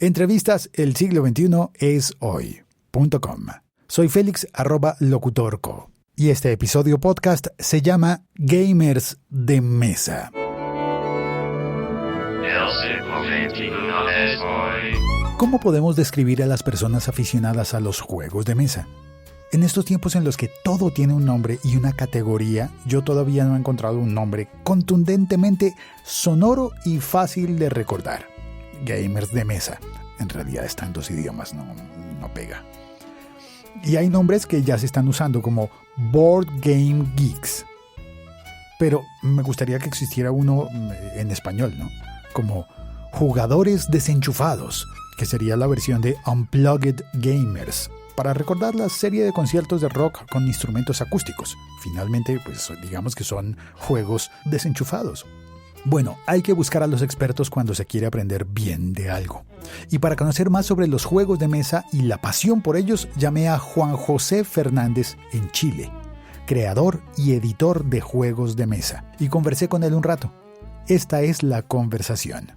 Entrevistas El siglo XXI es hoy.com. Soy Félix @locutorco y este episodio podcast se llama Gamers de Mesa. ¿Cómo podemos describir a las personas aficionadas a los juegos de mesa? En estos tiempos en los que todo tiene un nombre y una categoría, yo todavía no he encontrado un nombre contundentemente sonoro y fácil de recordar. Gamers de mesa. En realidad está en 2 idiomas, no pega. Y hay nombres que ya se están usando como Board Game Geeks. Pero me gustaría que existiera uno en español, ¿no? Como Jugadores Desenchufados, que sería la versión de Unplugged Gamers, para recordar la serie de conciertos de rock con instrumentos acústicos. Finalmente, pues digamos que son juegos desenchufados. Bueno, hay que buscar a los expertos cuando se quiere aprender bien de algo. Y para conocer más sobre los juegos de mesa y la pasión por ellos, llamé a Juan José Fernández en Chile, creador y editor de juegos de mesa, y conversé con él un rato. Esta es la conversación.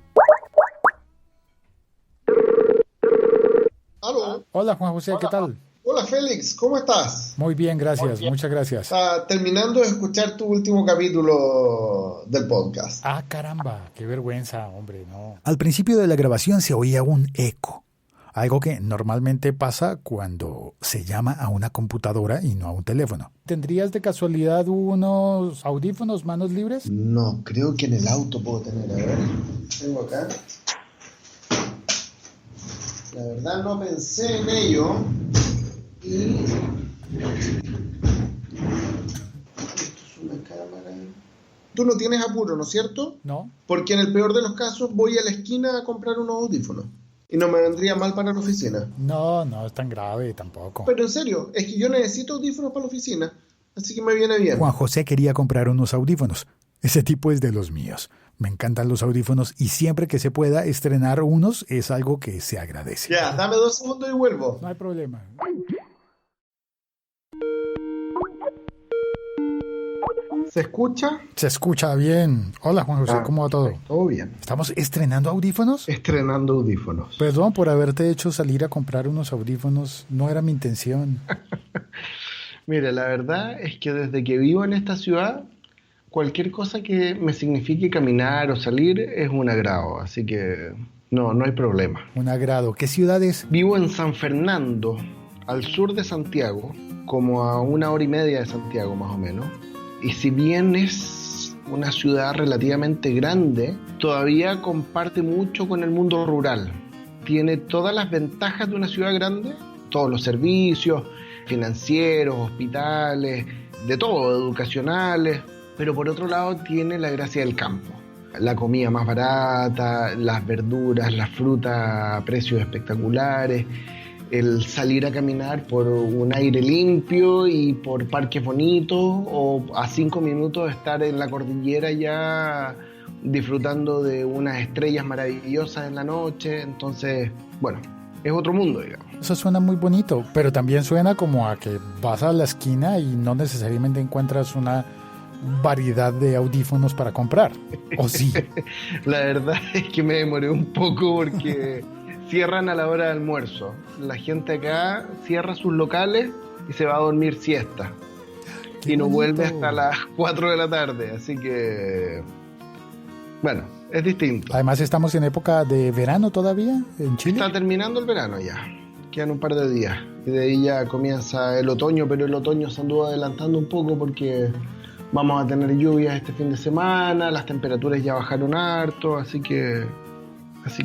¿Aló? Hola Juan José, ¿qué tal? Hola Félix, ¿cómo estás? Muy bien, gracias, muchas gracias. Terminando de escuchar tu último capítulo del podcast. Ah, caramba, qué vergüenza, hombre, no. Al principio de la grabación se oía un eco, algo que normalmente pasa cuando se llama a una computadora y no a un teléfono. ¿Tendrías de casualidad unos audífonos manos libres? No, creo que en el auto puedo tener, a ver, tengo acá. La verdad no pensé en ello. Y esto es una cámara. Tú no tienes apuro, ¿no es cierto? No. Porque en el peor de los casos voy a la esquina a comprar unos audífonos. Y no me vendría mal para la oficina. No es tan grave tampoco. Pero en serio, es que yo necesito audífonos para la oficina. Así que me viene bien. Juan José quería comprar unos audífonos. Ese tipo es de los míos. Me encantan los audífonos y siempre que se pueda estrenar unos es algo que se agradece. Ya, dame 2 segundos y vuelvo. No hay problema. ¿Se escucha? Se escucha bien. Hola Juan José, ¿cómo va todo? Todo bien. ¿Estamos estrenando audífonos? Estrenando audífonos. Perdón por haberte hecho salir a comprar unos audífonos. No era mi intención. Mira, la verdad es que desde que vivo en esta ciudad, cualquier cosa que me signifique caminar o salir es un agrado. Así que no hay problema. Un agrado. ¿Qué ciudad es? Vivo en San Fernando, al sur de Santiago, como a 1 hora y media de Santiago más o menos. Y si bien es una ciudad relativamente grande, todavía comparte mucho con el mundo rural. Tiene todas las ventajas de una ciudad grande, todos los servicios financieros, hospitales, de todo, educacionales, pero por otro lado tiene la gracia del campo. La comida más barata, las verduras, la fruta a precios espectaculares, el salir a caminar por un aire limpio y por parques bonitos, o a 5 minutos estar en la cordillera ya disfrutando de unas estrellas maravillosas en la noche. Entonces, bueno, es otro mundo, digamos. Eso suena muy bonito, pero también suena como a que vas a la esquina y no necesariamente encuentras una variedad de audífonos para comprar, ¿o sí? La verdad es que me demoré un poco porque cierran a la hora de almuerzo. La gente acá cierra sus locales y se va a dormir siesta. Qué y no bonito. vuelve hasta las 4 de la tarde. Así que, bueno, es distinto. Además estamos en época de verano todavía en Chile. Está terminando el verano ya. Quedan un par de días. Y de ahí ya comienza el otoño, pero el otoño se anduvo adelantando un poco porque vamos a tener lluvias este fin de semana, las temperaturas ya bajaron harto, así que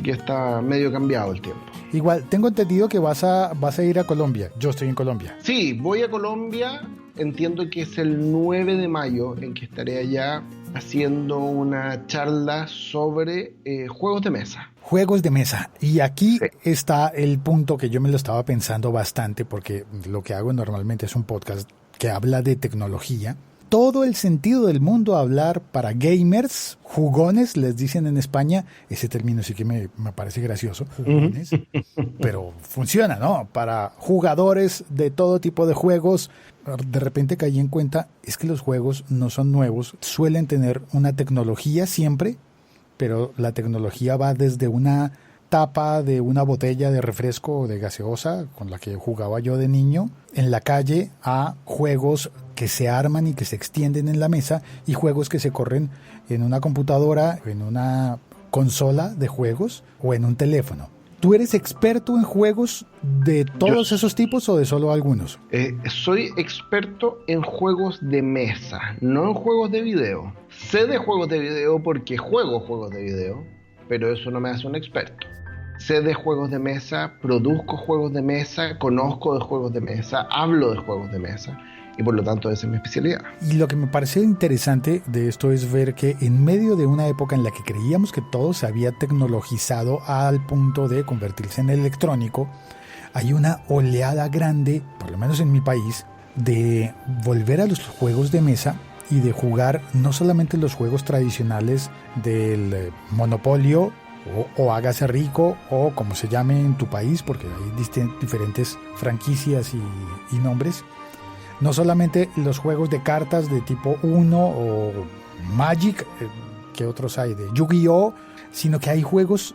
está medio cambiado el tiempo. Igual, tengo entendido que vas a ir a Colombia. Yo estoy en Colombia. Sí, voy a Colombia. Entiendo que es el 9 de mayo en que estaré allá haciendo una charla sobre juegos de mesa. Juegos de mesa. Y aquí Sí. está el punto que yo me lo estaba pensando bastante, porque lo que hago normalmente es un podcast que habla de tecnología. Todo el sentido del mundo hablar para gamers, jugones, les dicen en España. Ese término sí que me parece gracioso, jugones. Pero funciona, ¿no? Para jugadores de todo tipo de juegos. De repente caí en cuenta, es que los juegos no son nuevos, suelen tener una tecnología siempre, pero la tecnología va desde una tapa de una botella de refresco o de gaseosa con la que jugaba yo de niño en la calle a juegos que se arman y que se extienden en la mesa y juegos que se corren en una computadora, en una consola de juegos o en un teléfono. ¿Tú eres experto en juegos de todos esos tipos o de solo algunos? Soy experto en juegos de mesa, no en juegos de video. Sé de juegos de video porque juego juegos de video, pero eso no me hace un experto. Sé de juegos de mesa, produzco juegos de mesa, conozco de juegos de mesa, hablo de juegos de mesa. Y por lo tanto esa es mi especialidad. Y lo que me parece interesante de esto es ver que en medio de una época en la que creíamos que todo se había tecnologizado al punto de convertirse en electrónico, hay una oleada grande, por lo menos en mi país, de volver a los juegos de mesa y de jugar no solamente los juegos tradicionales del Monopolio o Hágase Rico o como se llame en tu país, porque hay diferentes franquicias y nombres. No solamente los juegos de cartas de tipo Uno o Magic, que otros hay de Yu-Gi-Oh, sino que hay juegos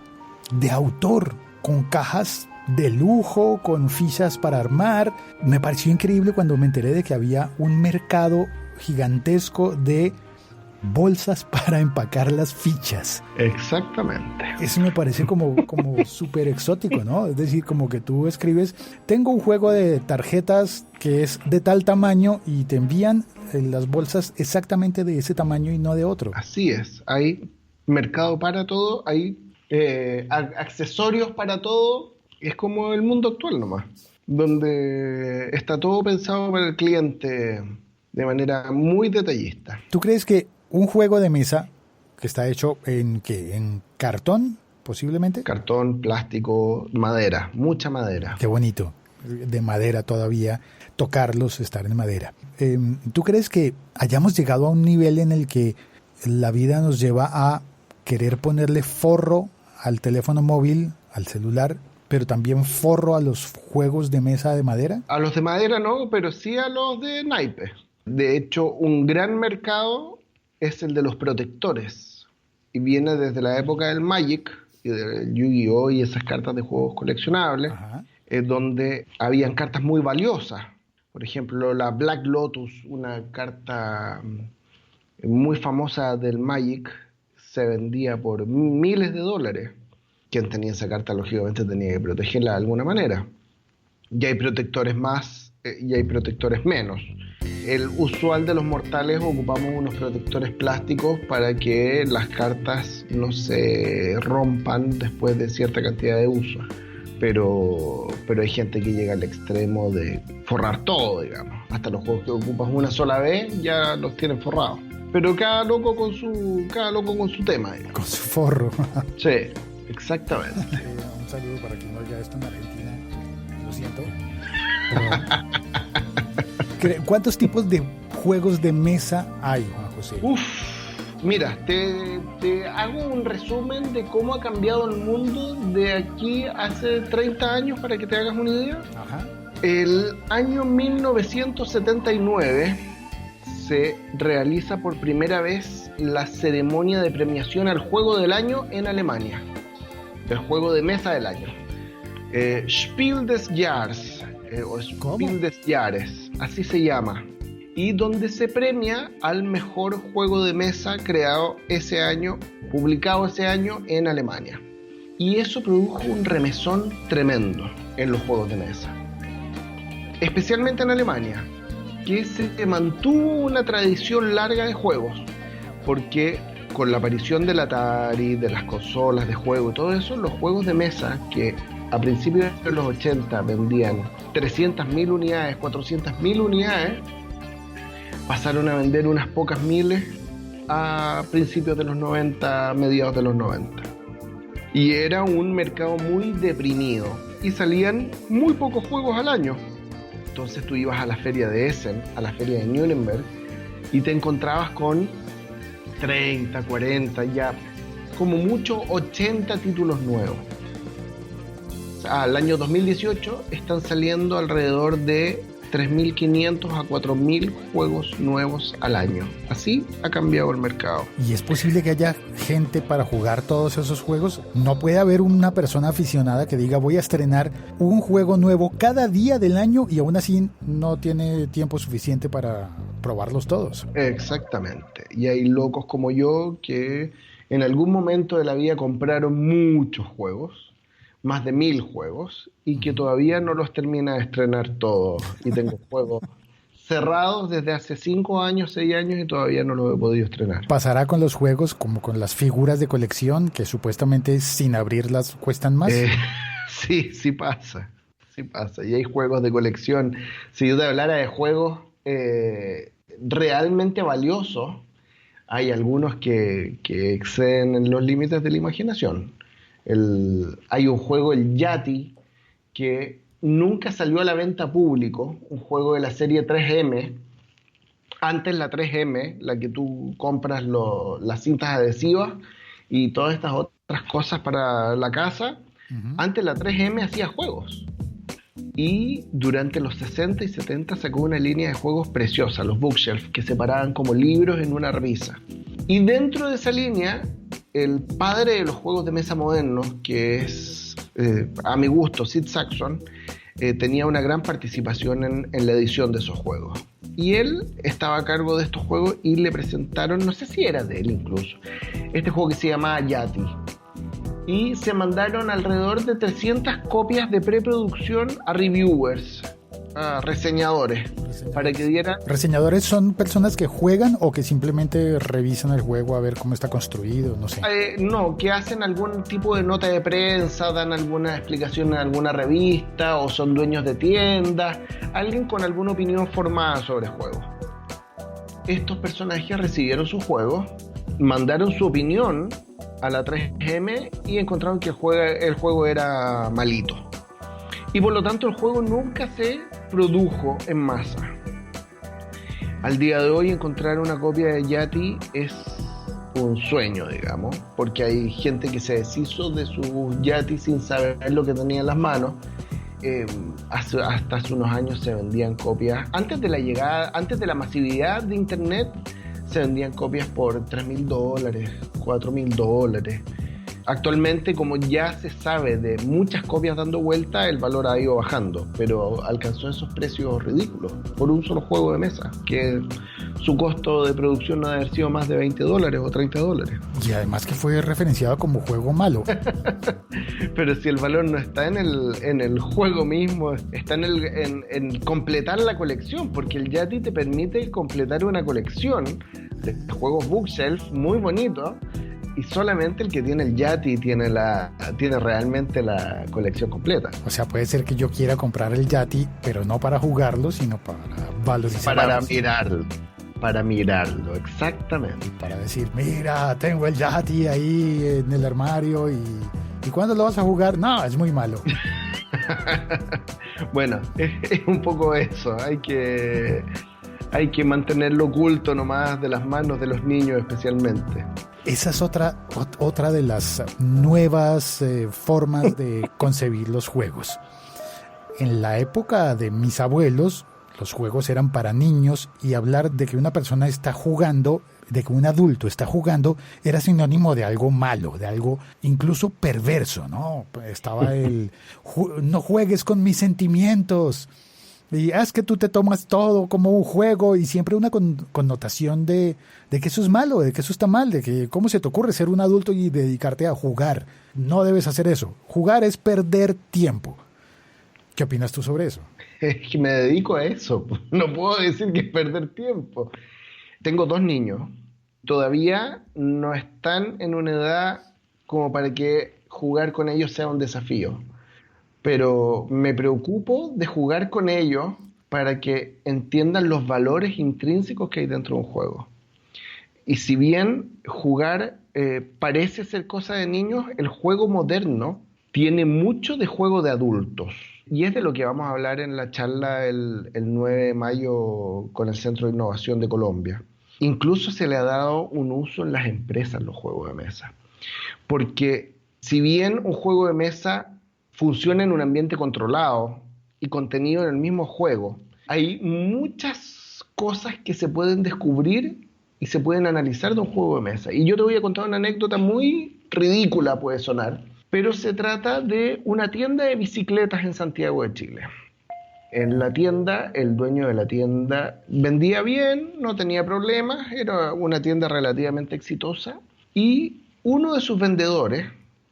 de autor, con cajas de lujo, con fichas para armar. Me pareció increíble cuando me enteré de que había un mercado gigantesco de bolsas para empacar las fichas. Exactamente. Eso me parece como súper exótico, ¿no? Es decir, como que tú escribes, tengo un juego de tarjetas que es de tal tamaño y te envían las bolsas exactamente de ese tamaño y no de otro. Así es, hay mercado para todo, hay accesorios para todo, es como el mundo actual nomás, donde está todo pensado para el cliente de manera muy detallista. ¿Tú crees que un juego de mesa que está hecho en ¿qué? ¿En cartón, posiblemente? Cartón, plástico, madera, mucha madera. Qué bonito, de madera todavía, tocarlos, estar en madera. ¿Tú crees que hayamos llegado a un nivel en el que la vida nos lleva a querer ponerle forro al teléfono móvil, al celular, pero también forro a los juegos de mesa de madera? A los de madera no, pero sí a los de naipe. De hecho, un gran mercado es el de los protectores y viene desde la época del Magic y del Yu-Gi-Oh y esas cartas de juegos coleccionables, donde habían cartas muy valiosas. Por ejemplo, la Black Lotus, una carta muy famosa del Magic, se vendía por miles de dólares. Quien tenía esa carta, lógicamente, tenía que protegerla de alguna manera. Y hay protectores más y hay protectores menos. El usual de los mortales ocupamos unos protectores plásticos para que las cartas no se rompan después de cierta cantidad de uso. Pero hay gente que llega al extremo de forrar todo, digamos. Hasta los juegos que ocupas una sola vez ya los tienen forrados. Pero cada loco con su tema, digamos. Con su forro. Sí, exactamente. Un saludo para quien oiga esto en Argentina. Lo siento. ¿Cuántos tipos de juegos de mesa hay, Juan José? Mira, te hago un resumen de cómo ha cambiado el mundo de aquí hace 30 años para que te hagas una idea. Ajá. El año 1979 se realiza por primera vez la ceremonia de premiación al juego del año en Alemania. El juego de mesa del año. Spiel des Jahres o Spiel des Jahres, así se llama, y donde se premia al mejor juego de mesa creado ese año, publicado ese año en Alemania. Y eso produjo un remesón tremendo en los juegos de mesa, especialmente en Alemania, que se mantuvo una tradición larga de juegos, porque con la aparición del Atari, de las consolas de juego y todo eso, los juegos de mesa que a principios de los 80 vendían 300.000 unidades, 400.000 unidades, pasaron a vender unas pocas miles a principios de los 90, mediados de los 90. Y era un mercado muy deprimido y salían muy pocos juegos al año. Entonces tú ibas a la feria de Essen, a la feria de Nuremberg, y te encontrabas con 30, 40, ya como mucho 80 títulos nuevos. Al año 2018 están saliendo alrededor de 3.500 a 4.000 juegos nuevos al año. Así ha cambiado el mercado. ¿Y es posible que haya gente para jugar todos esos juegos? ¿No puede haber una persona aficionada que diga voy a estrenar un juego nuevo cada día del año y aún así no tiene tiempo suficiente para probarlos todos? Exactamente. Y hay locos como yo que en algún momento de la vida compraron muchos juegos, más de 1.000 juegos, y que todavía no los termina de estrenar todos. Y tengo juegos cerrados desde hace 5 años, 6 años, y todavía no los he podido estrenar. ¿Pasará con los juegos como con las figuras de colección que supuestamente sin abrirlas cuestan más? Sí pasa. Sí pasa. Y hay juegos de colección. Si yo te hablara de juegos realmente valiosos, hay algunos que exceden los límites de la imaginación. Hay un juego, el Yati, que nunca salió a la venta público, un juego de la serie 3M. Antes la 3M, la que tú compras las cintas adhesivas y todas estas otras cosas para la casa, antes la 3M hacía juegos. Y durante los 60 y 70 sacó una línea de juegos preciosa, los bookshelf, que se paraban como libros en una revista. Y dentro de esa línea, el padre de los juegos de mesa modernos, que es, a mi gusto, Sid Sackson, tenía una gran participación en la edición de esos juegos. Y él estaba a cargo de estos juegos y le presentaron, no sé si era de él incluso, este juego que se llamaba Yati. Y se mandaron alrededor de 300 copias de preproducción a reviewers, a reseñadores, para que dieran... ¿Reseñadores son personas que juegan o que simplemente revisan el juego a ver cómo está construido? No sé. No, que hacen algún tipo de nota de prensa, dan alguna explicación en alguna revista, o son dueños de tiendas, alguien con alguna opinión formada sobre juegos. Estos personajes recibieron su juego, mandaron su opinión a la 3M y encontraron que el juego era malito. Y por lo tanto el juego nunca se produjo en masa. Al día de hoy encontrar una copia de Yati es un sueño, digamos, porque hay gente que se deshizo de sus Yati sin saber lo que tenía en las manos. Hasta hace unos años se vendían copias. Antes de la masividad de internet, se vendían copias por $3.000, $4.000. Actualmente, como ya se sabe de muchas copias dando vuelta, el valor ha ido bajando, pero alcanzó esos precios ridículos por un solo juego de mesa, que su costo de producción no debe haber sido más de $20 o $30. Y además que fue referenciado como juego malo. Pero si el valor no está en el juego mismo, está en completar la colección, porque el Yati te permite completar una colección de juegos bookshelf muy bonitos, y solamente el que tiene el Yati tiene realmente la colección completa. O sea, puede ser que yo quiera comprar el Yati, pero no para jugarlo, sino para valorizarlo. Para mirarlo, exactamente. Para decir, mira, tengo el Yati ahí en el armario ¿y cuándo lo vas a jugar? No, es muy malo. Bueno, es un poco eso. Hay que mantenerlo oculto nomás de las manos de los niños especialmente. Esa es otra de las nuevas formas de concebir los juegos. En la época de mis abuelos, los juegos eran para niños y hablar de que una persona está jugando, de que un adulto está jugando, era sinónimo de algo malo, de algo incluso perverso, ¿no? Estaba no juegues con mis sentimientos. Y es que tú te tomas todo como un juego y siempre una connotación de que eso es malo, de que eso está mal, de que cómo se te ocurre ser un adulto y dedicarte a jugar. No debes hacer eso. Jugar es perder tiempo. ¿Qué opinas tú sobre eso? Es que me dedico a eso. No puedo decir que es perder tiempo. Tengo 2 niños. Todavía no están en una edad como para que jugar con ellos sea un desafío. Pero me preocupo de jugar con ellos para que entiendan los valores intrínsecos que hay dentro de un juego. Y si bien jugar parece ser cosa de niños, el juego moderno tiene mucho de juego de adultos. Y es de lo que vamos a hablar en la charla el 9 de mayo con el Centro de Innovación de Colombia. Incluso se le ha dado un uso en las empresas los juegos de mesa. Porque si bien un juego de mesa funciona en un ambiente controlado y contenido en el mismo juego, Hay muchas cosas que se pueden descubrir y se pueden analizar de un juego de mesa. Y yo te voy a contar una anécdota muy ridícula, puede sonar, pero se trata de una tienda de bicicletas en Santiago de Chile. En la tienda, el dueño de la tienda vendía bien, no tenía problemas, era una tienda relativamente exitosa, y uno de sus vendedores,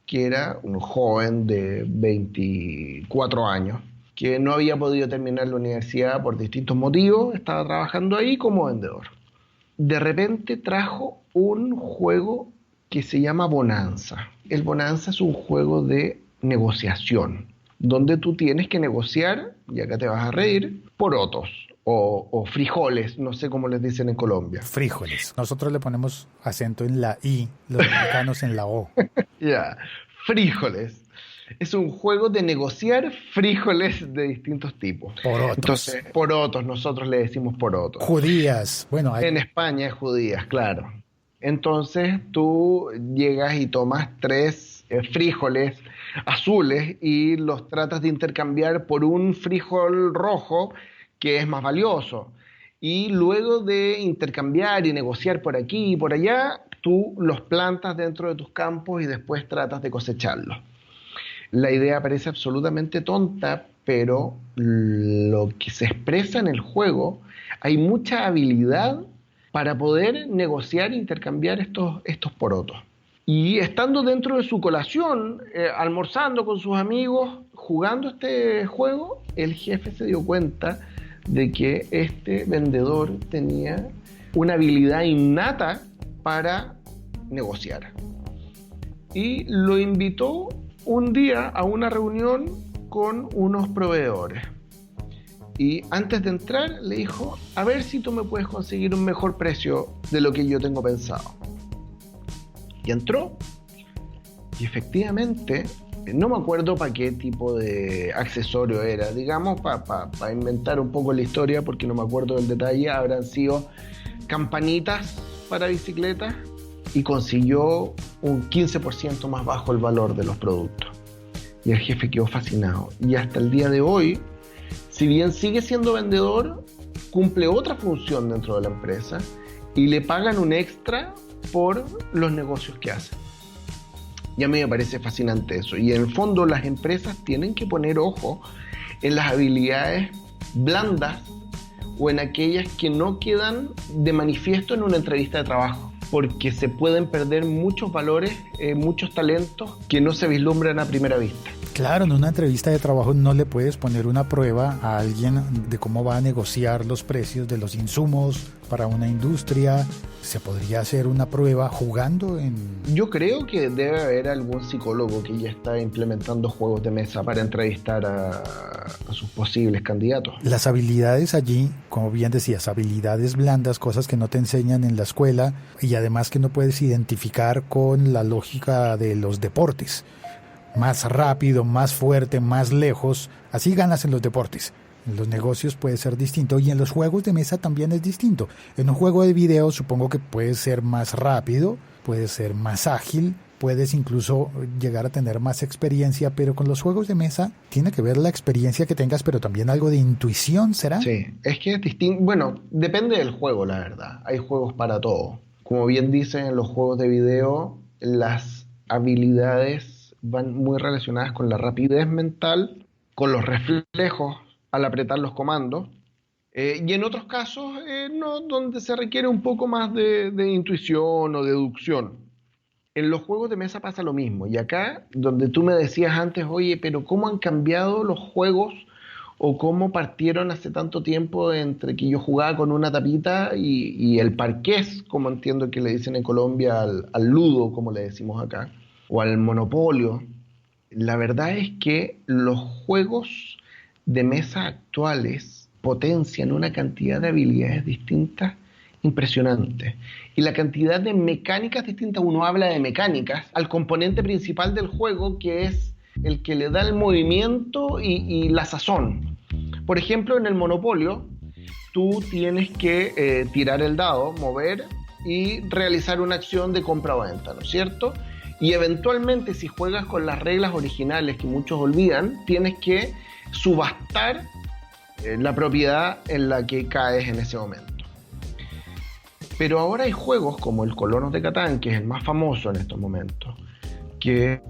que era un joven de 24 años, que no había podido terminar la universidad por distintos motivos, estaba trabajando ahí como vendedor. De repente trajo un juego que se llama Bonanza. El Bonanza es un juego de negociación, donde tú tienes que negociar, y acá te vas a reír, porotos o frijoles, no sé cómo les dicen en Colombia. Frijoles. Nosotros le ponemos acento en la I, los mexicanos en la O. Ya, frijoles. Es un juego de negociar frijoles de distintos tipos. Porotos. Entonces, porotos, nosotros le decimos porotos. Judías. Bueno, En España es judías, claro. Entonces tú llegas y tomas 3 frijoles azules y los tratas de intercambiar por un frijol rojo que es más valioso. Y luego de intercambiar y negociar por aquí y por allá, tú los plantas dentro de tus campos y después tratas de cosecharlos. La idea parece absolutamente tonta, pero lo que se expresa en el juego, hay mucha habilidad para poder negociar e intercambiar estos porotos. Y estando dentro de su colación, almorzando con sus amigos, jugando este juego, el jefe se dio cuenta de que este vendedor tenía una habilidad innata para negociar. Y lo invitó un día a una reunión con unos proveedores. Y antes de entrar le dijo, a ver si tú me puedes conseguir un mejor precio de lo que yo tengo pensado. Y entró, y efectivamente, no me acuerdo para qué tipo de accesorio era, digamos, para inventar un poco la historia, porque no me acuerdo del detalle, habrán sido campanitas para bicicletas, y consiguió un 15% más bajo el valor de los productos. Y el jefe quedó fascinado. Y hasta el día de hoy, si bien sigue siendo vendedor, cumple otra función dentro de la empresa y le pagan un extra por los negocios que hace. Y a mí me parece fascinante eso. Y en el fondo las empresas tienen que poner ojo en las habilidades blandas o en aquellas que no quedan de manifiesto en una entrevista de trabajo, porque se pueden perder muchos valores, muchos talentos que no se vislumbran a primera vista. Claro, en una entrevista de trabajo no le puedes poner una prueba a alguien de cómo va a negociar los precios de los insumos para una industria. Se podría hacer una prueba jugando en... Yo creo que debe haber algún psicólogo que ya está implementando juegos de mesa para entrevistar a sus posibles candidatos. Las habilidades allí, como bien decías, habilidades blandas, cosas que no te enseñan en la escuela y además que no puedes identificar con la lógica de los deportes. Más rápido, más fuerte, más lejos, así ganas en los deportes. En los negocios puede ser distinto y en los juegos de mesa también es distinto. En un juego de video supongo que puedes ser más rápido, puedes ser más ágil, puedes incluso llegar a tener más experiencia, pero con los juegos de mesa tiene que ver la experiencia que tengas, pero también algo de intuición, ¿será? Sí, es que es distinto. Bueno, depende del juego, la verdad. Hay juegos para todo. Como bien dicen en los juegos de video, las habilidades van muy relacionadas con la rapidez mental, con los reflejos al apretar los comandos, y en otros casos no, donde se requiere un poco más de intuición o deducción. En los juegos de mesa pasa lo mismo, y acá, donde tú me decías antes, oye, pero ¿cómo han cambiado los juegos o cómo partieron hace tanto tiempo entre que yo jugaba con una tapita y el parqués, como entiendo que le dicen en Colombia, al ludo, como le decimos acá, o al monopolio? La verdad es que los juegos de mesa actuales potencian una cantidad de habilidades distintas impresionante. Y la cantidad de mecánicas distintas, uno habla de mecánicas, al componente principal del juego, que es el que le da el movimiento y la sazón. Por ejemplo, en el Monopolio, tú tienes que tirar el dado, mover y realizar una acción de compra o venta, ¿no es cierto? Y eventualmente, si juegas con las reglas originales que muchos olvidan, tienes que subastar la propiedad en la que caes en ese momento. Pero ahora hay juegos como el Colonos de Catán, que es el más famoso en estos momentos, que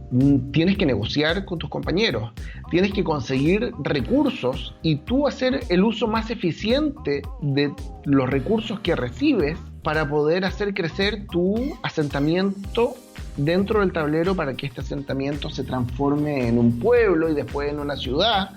tienes que negociar con tus compañeros, tienes que conseguir recursos y tú hacer el uso más eficiente de los recursos que recibes para poder hacer crecer tu asentamiento dentro del tablero, para que este asentamiento se transforme en un pueblo y después en una ciudad,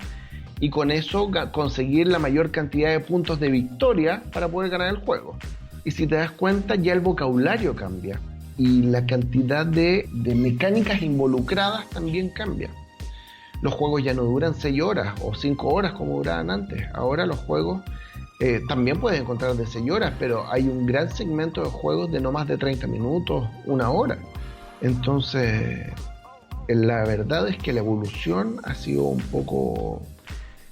y con eso conseguir la mayor cantidad de puntos de victoria para poder ganar el juego. Y si te das cuenta, ya el vocabulario cambia y la cantidad de mecánicas involucradas también cambia. Los juegos ya no duran 6 horas o 5 horas como duraban antes. Ahora los juegos también puedes encontrar de 6 horas, pero hay un gran segmento de juegos de no más de 30 minutos, 1 hora. Entonces, la verdad es que la evolución ha sido un poco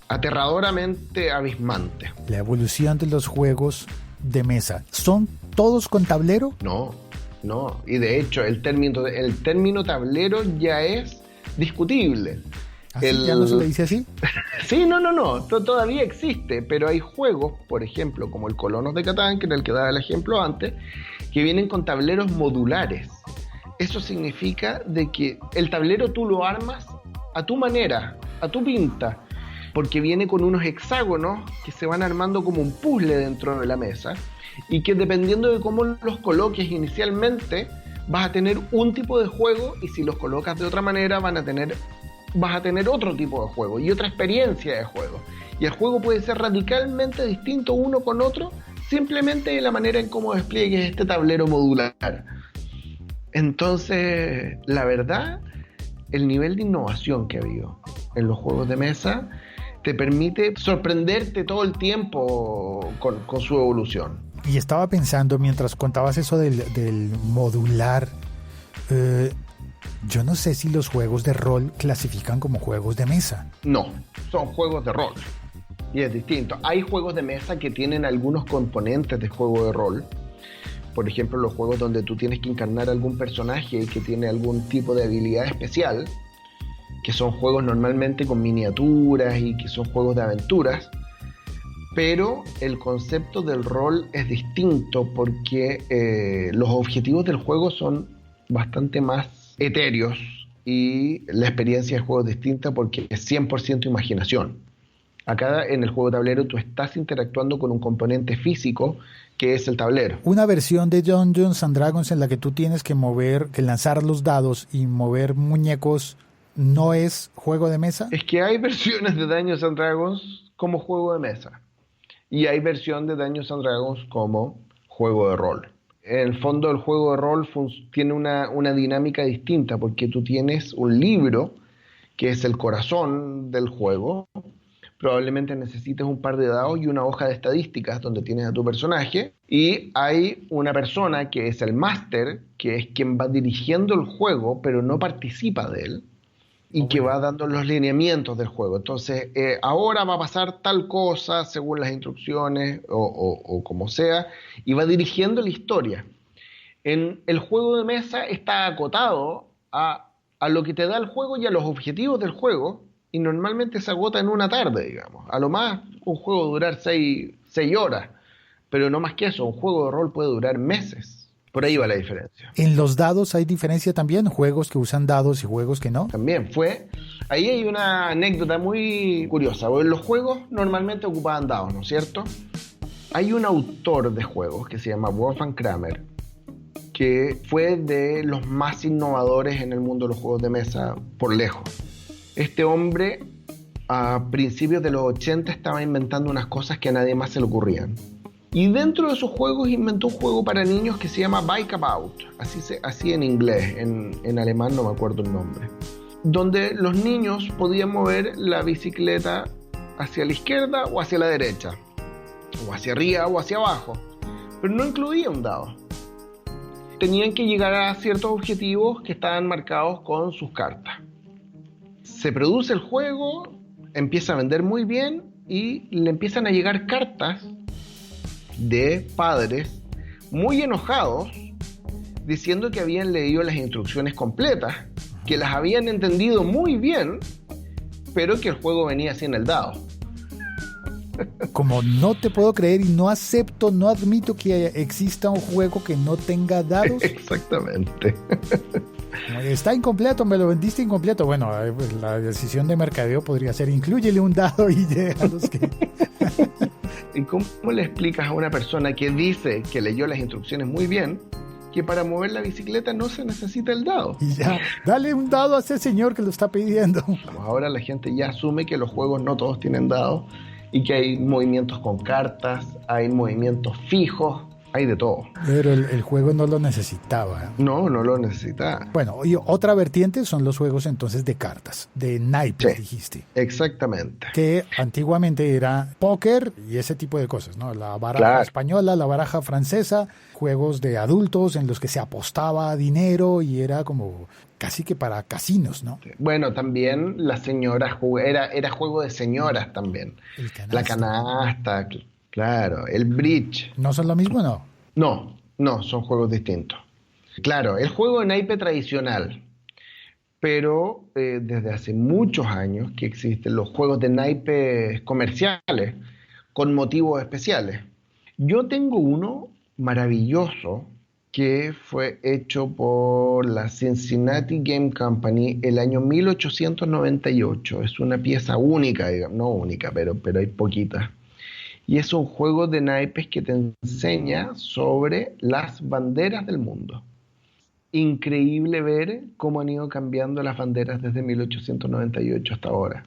aterradoramente abismante. La evolución de los juegos de mesa, ¿son todos con tablero? No, y de hecho el término tablero ya es discutible. ¿Ya no se le dice así? Sí, no, todavía existe, pero hay juegos, por ejemplo, como el Colonos de Catán, que era el que daba el ejemplo antes, que vienen con tableros modulares. Eso significa de que el tablero tú lo armas a tu manera, a tu pinta, porque viene con unos hexágonos que se van armando como un puzzle dentro de la mesa, y que dependiendo de cómo los coloques inicialmente, vas a tener un tipo de juego, y si los colocas de otra manera vas a tener otro tipo de juego y otra experiencia de juego. Y el juego puede ser radicalmente distinto uno con otro, simplemente de la manera en cómo despliegues este tablero modular. Entonces, la verdad, el nivel de innovación que ha habido en los juegos de mesa te permite sorprenderte todo el tiempo con su evolución. Y estaba pensando, mientras contabas eso del modular, yo no sé si los juegos de rol clasifican como juegos de mesa. No, son juegos de rol. Y es distinto. Hay juegos de mesa que tienen algunos componentes de juego de rol. Por ejemplo, los juegos donde tú tienes que encarnar algún personaje que tiene algún tipo de habilidad especial, que son juegos normalmente con miniaturas y que son juegos de aventuras, pero el concepto del rol es distinto porque los objetivos del juego son bastante más etéreos y la experiencia de juego es distinta porque es 100% imaginación. Acá en el juego de tablero tú estás interactuando con un componente físico que es el tablero. Una versión de Dungeons and Dragons en la que tú tienes que lanzar los dados y mover muñecos, ¿no es juego de mesa? Es que hay versiones de Dungeons and Dragons como juego de mesa y hay versión de Dungeons and Dragons como juego de rol. En el fondo el juego de rol tiene una dinámica distinta porque tú tienes un libro que es el corazón del juego. Probablemente necesites un par de dados y una hoja de estadísticas donde tienes a tu personaje, y hay una persona que es el máster, que es quien va dirigiendo el juego pero no participa de él, y que va dando los lineamientos del juego. Entonces, ahora va a pasar tal cosa según las instrucciones o como sea, y va dirigiendo la historia. En el juego de mesa está acotado a lo que te da el juego y a los objetivos del juego, y normalmente se agota en una tarde, digamos. A lo más un juego durar 6 horas, pero no más que eso. Un juego de rol puede durar meses. Por ahí va la diferencia. ¿En los dados hay diferencia también? ¿Juegos que usan dados y juegos que no? También ahí hay una anécdota muy curiosa. Porque los juegos normalmente ocupaban dados, ¿no es cierto? Hay un autor de juegos que se llama Wolfgang Kramer, que fue de los más innovadores en el mundo de los juegos de mesa por lejos. Este hombre, a principios de los 80, estaba inventando unas cosas que a nadie más se le ocurrían. Y dentro de sus juegos inventó un juego para niños que se llama Bike About, así en inglés, en alemán no me acuerdo el nombre, donde los niños podían mover la bicicleta hacia la izquierda o hacia la derecha, o hacia arriba o hacia abajo, pero no incluía un dado. Tenían que llegar a ciertos objetivos que estaban marcados con sus cartas. Se produce el juego, empieza a vender muy bien y le empiezan a llegar cartas de padres muy enojados diciendo que habían leído las instrucciones completas, que las habían entendido muy bien, pero que el juego venía sin el dado. Como no te puedo creer y no acepto, no admito que exista un juego que no tenga dados. Exactamente. Está incompleto, me lo vendiste incompleto. Bueno, pues la decisión de mercadeo podría ser inclúyele un dado y déjalos que... ¿Y cómo le explicas a una persona que dice que leyó las instrucciones muy bien que para mover la bicicleta no se necesita el dado? Y ya, dale un dado a ese señor que lo está pidiendo. Ahora la gente ya asume que los juegos no todos tienen dados y que hay movimientos con cartas, hay movimientos fijos, hay de todo. Pero el juego no lo necesitaba. No lo necesita. Bueno, y otra vertiente son los juegos entonces de cartas, de naipes, Sí, dijiste. exactamente. Que antiguamente era póker y ese tipo de cosas, ¿no? La baraja Claro. española, la baraja francesa, juegos de adultos en los que se apostaba dinero y era como casi que para casinos, ¿no? Bueno, también las señoras, era juego de señoras también. El La canasta. canasta, claro, el bridge. ¿No son lo mismo, no? No, son juegos distintos. Claro, el juego de naipe tradicional, pero desde hace muchos años que existen los juegos de naipes comerciales con motivos especiales. Yo tengo uno maravilloso que fue hecho por la Cincinnati Game Company el año 1898. Es una pieza única, digamos, no única, pero hay poquitas. Y es un juego de naipes que te enseña sobre las banderas del mundo. Increíble ver cómo han ido cambiando las banderas desde 1898 hasta ahora.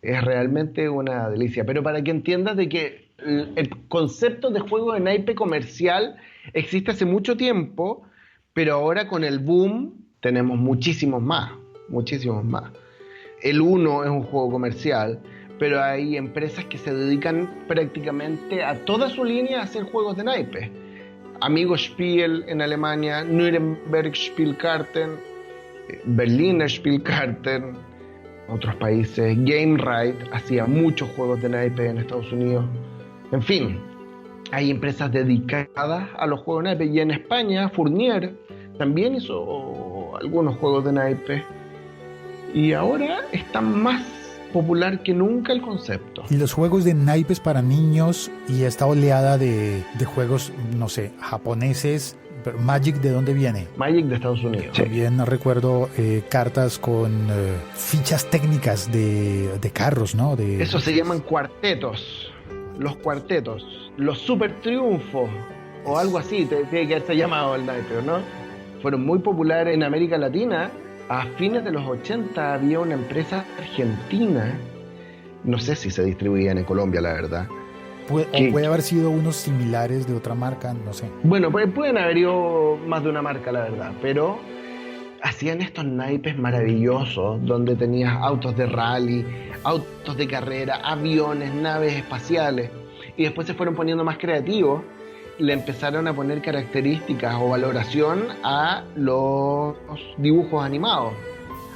Es realmente una delicia. Pero para que entiendas de que el concepto de juego de naipe comercial existe hace mucho tiempo, pero ahora con el boom tenemos muchísimos más. El Uno es un juego comercial, pero hay empresas que se dedican prácticamente a toda su línea a hacer juegos de naipe. Amigo Spiel en Alemania, Nuremberg Spielkarten, Berliner Spielkarten, otros países, Game Right hacía muchos juegos de naipe en Estados Unidos. En fin, hay empresas dedicadas a los juegos de naipe, y en España Fournier también hizo algunos juegos de naipe, y ahora está más popular que nunca el concepto. Y los juegos de naipes para niños y esta oleada de juegos, no sé, japoneses. Magic, ¿de dónde viene? Magic de Estados Unidos. También recuerdo cartas con fichas técnicas de carros, ¿no? Eso se llaman cuartetos. Los cuartetos. Los super triunfos. O algo así, tiene que haberse llamado el naipe, ¿no? Fueron muy populares en América Latina. A fines de los 80 había una empresa argentina, no sé si se distribuían en Colombia, la verdad. Puede haber sido unos similares de otra marca, no sé. Bueno, pueden haber ido más de una marca, la verdad, pero hacían estos naipes maravillosos donde tenías autos de rally, autos de carrera, aviones, naves espaciales, y después se fueron poniendo más creativos. Le empezaron a poner características o valoración a los dibujos animados,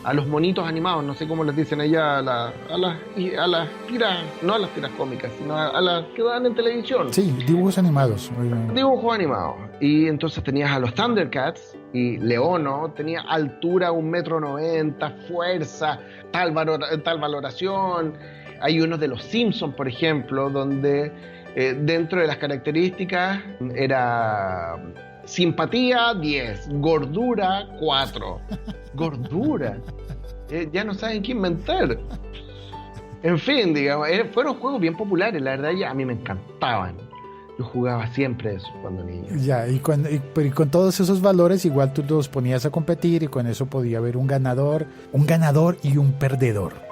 a los monitos animados, no sé cómo les dicen allá, a las tiras, no a las tiras cómicas, sino a las que dan en televisión. Sí, dibujos animados. Dibujos animados. Y entonces tenías a los Thundercats, y Leono tenía altura 1,90 m, fuerza, tal valoración. Hay unos de los Simpsons, por ejemplo, donde dentro de las características era simpatía 10, gordura 4. Gordura. Ya no saben qué inventar. En fin, digamos, fueron juegos bien populares, la verdad, a mí me encantaban. Yo jugaba siempre eso cuando niño. Ya, y con todos esos valores igual tú los ponías a competir y con eso podía haber un ganador y un perdedor.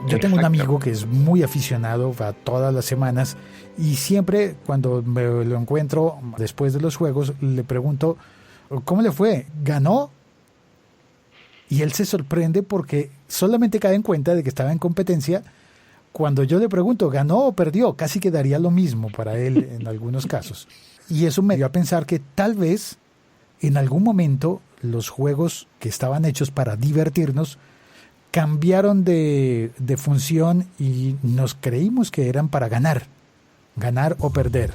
Yo tengo un amigo que es muy aficionado, va todas las semanas, y siempre cuando me lo encuentro después de los juegos le pregunto, ¿cómo le fue? ¿Ganó? Y él se sorprende porque solamente cae en cuenta de que estaba en competencia. Cuando yo le pregunto, ¿ganó o perdió? Casi quedaría lo mismo para él en algunos casos. Y eso me dio a pensar que tal vez en algún momento los juegos que estaban hechos para divertirnos cambiaron de función y nos creímos que eran para ganar o perder,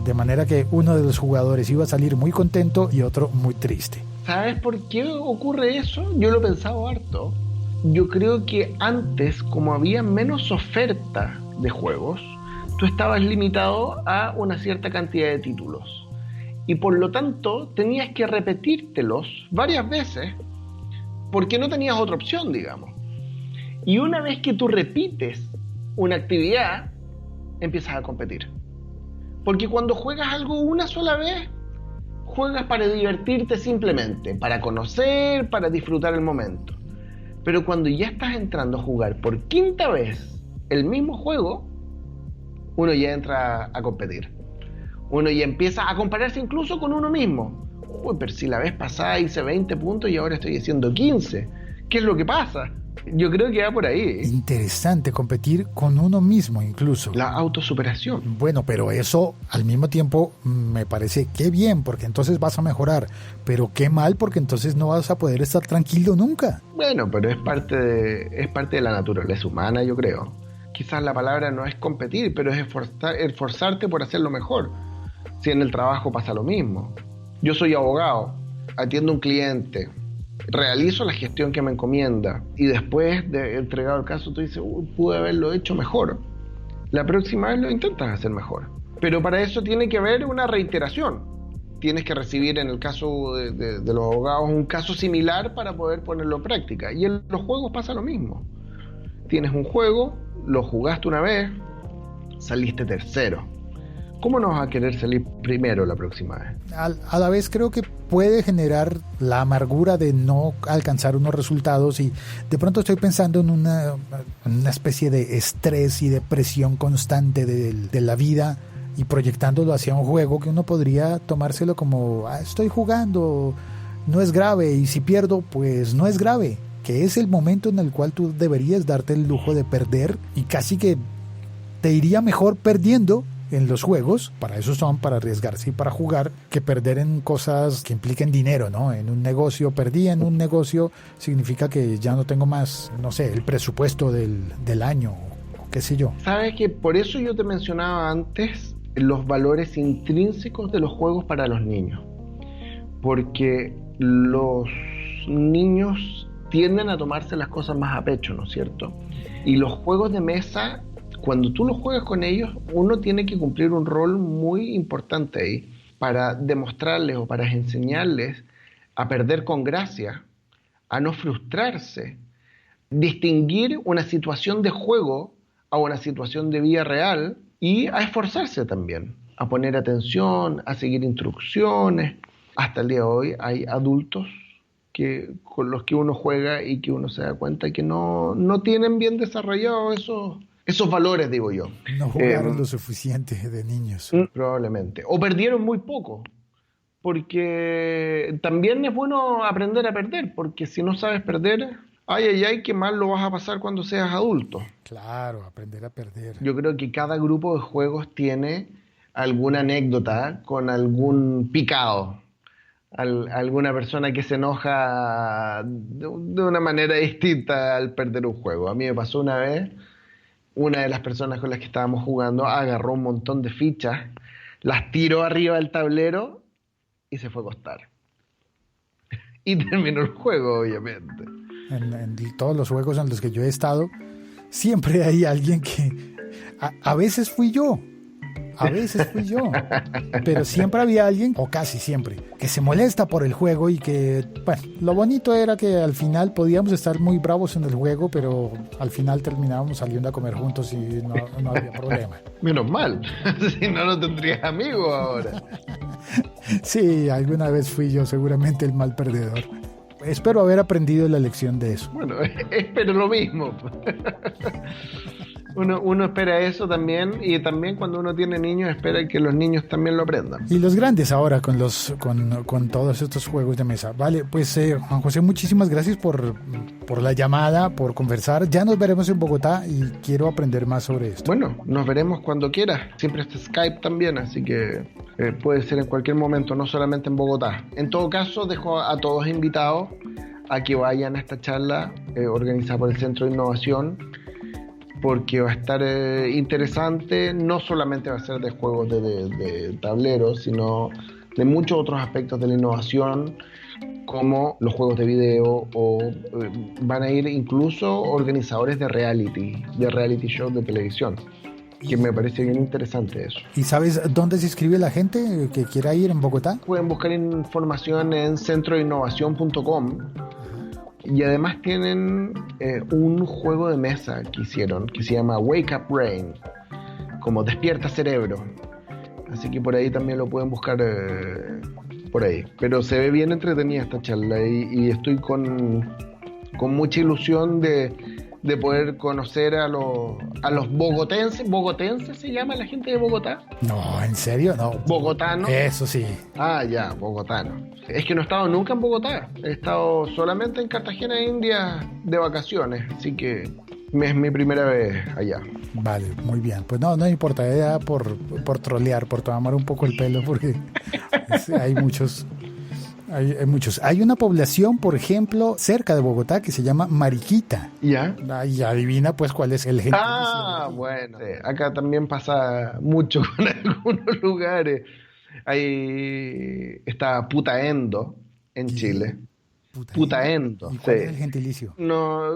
de manera que uno de los jugadores iba a salir muy contento y otro muy triste. ¿Sabes por qué ocurre eso? Yo lo he pensado harto. Yo creo que antes, como había menos oferta de juegos, tú estabas limitado a una cierta cantidad de títulos. Y por lo tanto, tenías que repetírtelos varias veces porque no tenías otra opción, digamos. Y una vez que tú repites una actividad, empiezas a competir. Porque cuando juegas algo una sola vez, juegas para divertirte simplemente, para conocer, para disfrutar el momento. Pero cuando ya estás entrando a jugar por quinta vez el mismo juego, uno ya entra a competir. Uno ya empieza a compararse incluso con uno mismo. Uy, pero si la vez pasada hice 20 puntos y ahora estoy haciendo 15. ¿Qué es lo que pasa? Yo creo que va por ahí. Interesante, competir con uno mismo incluso. La autosuperación. Bueno, pero eso al mismo tiempo me parece que bien, porque entonces vas a mejorar. Pero qué mal, porque entonces no vas a poder estar tranquilo nunca. Bueno, pero es parte de la naturaleza humana, yo creo. Quizás la palabra no es competir, pero es esforzarte por hacerlo mejor. Si en el trabajo pasa lo mismo. Yo soy abogado, atiendo a un cliente, realizo la gestión que me encomienda y después de entregado el caso tú dices, pude haberlo hecho mejor. La próxima vez lo intentas hacer mejor. Pero para eso tiene que haber una reiteración. Tienes que recibir, en el caso de los abogados, un caso similar para poder ponerlo en práctica. Y en los juegos pasa lo mismo. Tienes un juego, lo jugaste una vez, saliste tercero. ¿Cómo no vas a querer salir primero la próxima vez? A la vez creo que puede generar la amargura de no alcanzar unos resultados y de pronto estoy pensando en una especie de estrés y de presión constante de la vida y proyectándolo hacia un juego que uno podría tomárselo como estoy jugando, no es grave y si pierdo pues no es grave, que es el momento en el cual tú deberías darte el lujo de perder y casi que te iría mejor perdiendo en los juegos, para eso son, para arriesgarse y para jugar, que perder en cosas que impliquen dinero, ¿no? En un negocio, perdí en un negocio, significa que ya no tengo más, no sé, el presupuesto del año, o qué sé yo. Sabes que por eso yo te mencionaba antes los valores intrínsecos de los juegos para los niños, porque los niños tienden a tomarse las cosas más a pecho, ¿no es cierto? Y los juegos de mesa, cuando tú los juegas con ellos, uno tiene que cumplir un rol muy importante ahí para demostrarles o para enseñarles a perder con gracia, a no frustrarse, distinguir una situación de juego a una situación de vida real y a esforzarse también, a poner atención, a seguir instrucciones. Hasta el día de hoy hay adultos con los que uno juega y que uno se da cuenta que no tienen bien desarrollados esos valores, digo yo. No jugaron lo suficiente de niños. Probablemente. O perdieron muy poco. Porque también es bueno aprender a perder. Porque si no sabes perder, qué mal lo vas a pasar cuando seas adulto. Claro, aprender a perder. Yo creo que cada grupo de juegos tiene alguna anécdota con algún picado. Alguna persona que se enoja de una manera distinta al perder un juego. A mí me pasó una vez. Una de las personas con las que estábamos jugando agarró un montón de fichas, las tiró arriba del tablero y se fue a acostar. Y terminó el juego, obviamente. En todos los juegos en los que yo he estado, siempre hay alguien que... A veces fui yo, pero siempre había alguien, o casi siempre, que se molesta por el juego y que, bueno, lo bonito era que al final podíamos estar muy bravos en el juego, pero al final terminábamos saliendo a comer juntos y no había problema. Menos mal, si no tendrías amigos ahora. Sí, alguna vez fui yo seguramente el mal perdedor. Espero haber aprendido la lección de eso. Bueno, espero lo mismo. Uno espera eso también, y también cuando uno tiene niños espera que los niños también lo aprendan. Y los grandes ahora con todos estos juegos de mesa. Vale, pues Juan José, muchísimas gracias por la llamada, por conversar. Ya nos veremos en Bogotá y quiero aprender más sobre esto. Bueno, nos veremos cuando quieras. Siempre está Skype también, así que puede ser en cualquier momento, no solamente en Bogotá. En todo caso, dejo a todos invitados a que vayan a esta charla organizada por el Centro de Innovación, porque va a estar interesante. No solamente va a ser de juegos de tableros, sino de muchos otros aspectos de la innovación, como los juegos de video, o van a ir incluso organizadores de reality shows de televisión. que me parece bien interesante eso. ¿Y sabes dónde se inscribe la gente que quiera ir en Bogotá? Pueden buscar información en centroinnovación.com y además tienen un juego de mesa que hicieron que se llama Wake Up Brain, como Despierta Cerebro. Así que por ahí también lo pueden buscar por ahí. Pero se ve bien entretenida esta charla y estoy con mucha ilusión de poder conocer a los bogotenses. ¿Bogotenses se llama la gente de Bogotá? No, ¿en serio? No. ¿Bogotanos? Eso sí. Ah, ya, bogotano. Es que no he estado nunca en Bogotá. He estado solamente en Cartagena, India, de vacaciones. Así que es mi primera vez allá. Vale, muy bien. Pues no importa, era por trolear, por tomar un poco el pelo, porque hay muchos. Hay muchos. Hay una población, por ejemplo, cerca de Bogotá que se llama Mariquita. ¿Ya? Y adivina pues cuál es el gentilicio. Ah, bueno. Acá también pasa mucho con algunos lugares. Ahí está Putaendo en Chile. Putaendo. ¿Y cuál es el gentilicio? No,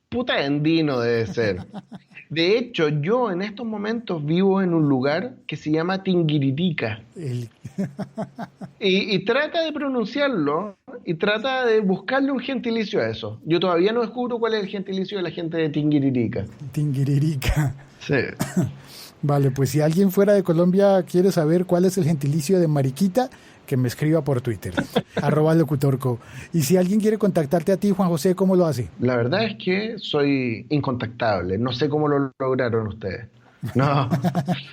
putaendino debe ser. De hecho, yo en estos momentos vivo en un lugar que se llama Tinguiririca. Y trata de pronunciarlo y trata de buscarle un gentilicio a eso. Yo todavía no descubro cuál es el gentilicio de la gente de Tinguiririca. Tinguiririca. Sí. Vale, pues si alguien fuera de Colombia quiere saber cuál es el gentilicio de Mariquita, que me escriba por Twitter, @locutorco. Y si alguien quiere contactarte a ti, Juan José, ¿cómo lo hace? La verdad es que soy incontactable. No sé cómo lo lograron ustedes. No,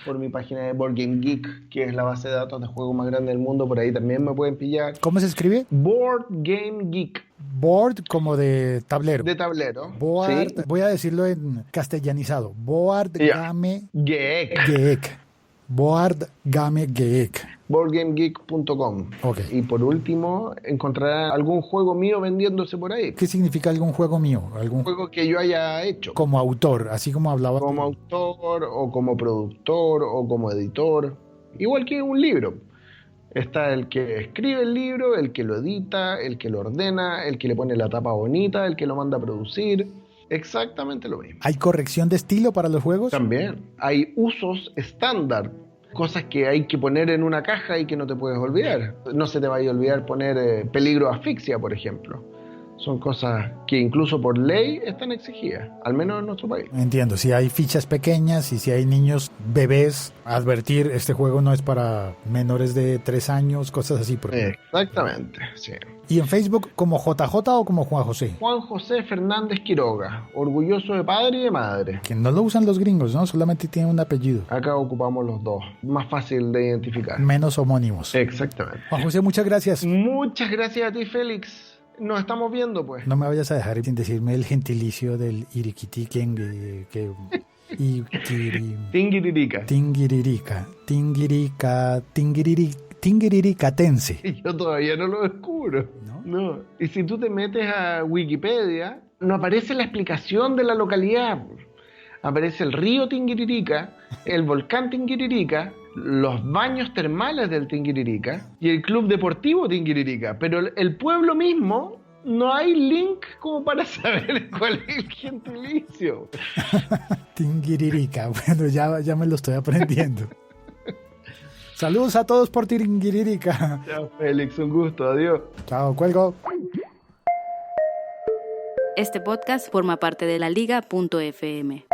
por mi página de Board Game Geek, que es la base de datos de juegos más grande del mundo, por ahí también me pueden pillar. ¿Cómo se escribe? Board Game Geek. Board como de tablero. De tablero. Board, ¿sí? Voy a decirlo en castellanizado. Board Game Geek. Board Game Geek. BoardGameGeek.com. Okay. Y por último, encontrarán algún juego mío vendiéndose por ahí. ¿Qué significa algún juego mío? ¿Algún juego que yo haya hecho? Como autor, así como hablaba. Como autor, o como productor, o como editor. Igual que un libro. Está el que escribe el libro, el que lo edita, el que lo ordena, el que le pone la tapa bonita, el que lo manda a producir. Exactamente lo mismo. ¿Hay corrección de estilo para los juegos? También. Hay usos estándar. Cosas que hay que poner en una caja y que no te puedes olvidar. No se te vaya a olvidar poner peligro de asfixia, por ejemplo. Son cosas que incluso por ley están exigidas, al menos en nuestro país. Entiendo, si hay fichas pequeñas y si hay niños, bebés, advertir, este juego no es para menores de 3 años, cosas así. Exactamente, sí. ¿Y en Facebook como JJ o como Juan José? Juan José Fernández Quiroga, orgulloso de padre y de madre. Que no lo usan los gringos, ¿no? Solamente tiene un apellido. Acá ocupamos los dos, más fácil de identificar. Menos homónimos. Exactamente. Juan José, muchas gracias. Muchas gracias a ti, Félix. Nos estamos viendo, pues. No me vayas a dejar sin decirme el gentilicio del iriquitiquen Tinguiririca. Tinguiriricatense. Yo todavía no lo descubro. No. Y si tú te metes a Wikipedia, no aparece la explicación de la localidad. Aparece el río Tinguiririca, el volcán Tinguiririca, los baños termales del Tinguiririca y el club deportivo Tinguiririca. Pero el pueblo mismo, no hay link como para saber cuál es el gentilicio. Tinguiririca, bueno, ya me lo estoy aprendiendo. Saludos a todos por Tinguiririca. Chao, Félix, un gusto, adiós. Chao, cuelgo. Este podcast forma parte de laliga.fm.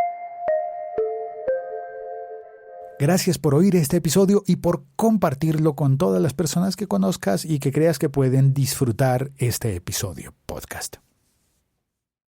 Gracias por oír este episodio y por compartirlo con todas las personas que conozcas y que creas que pueden disfrutar este episodio podcast.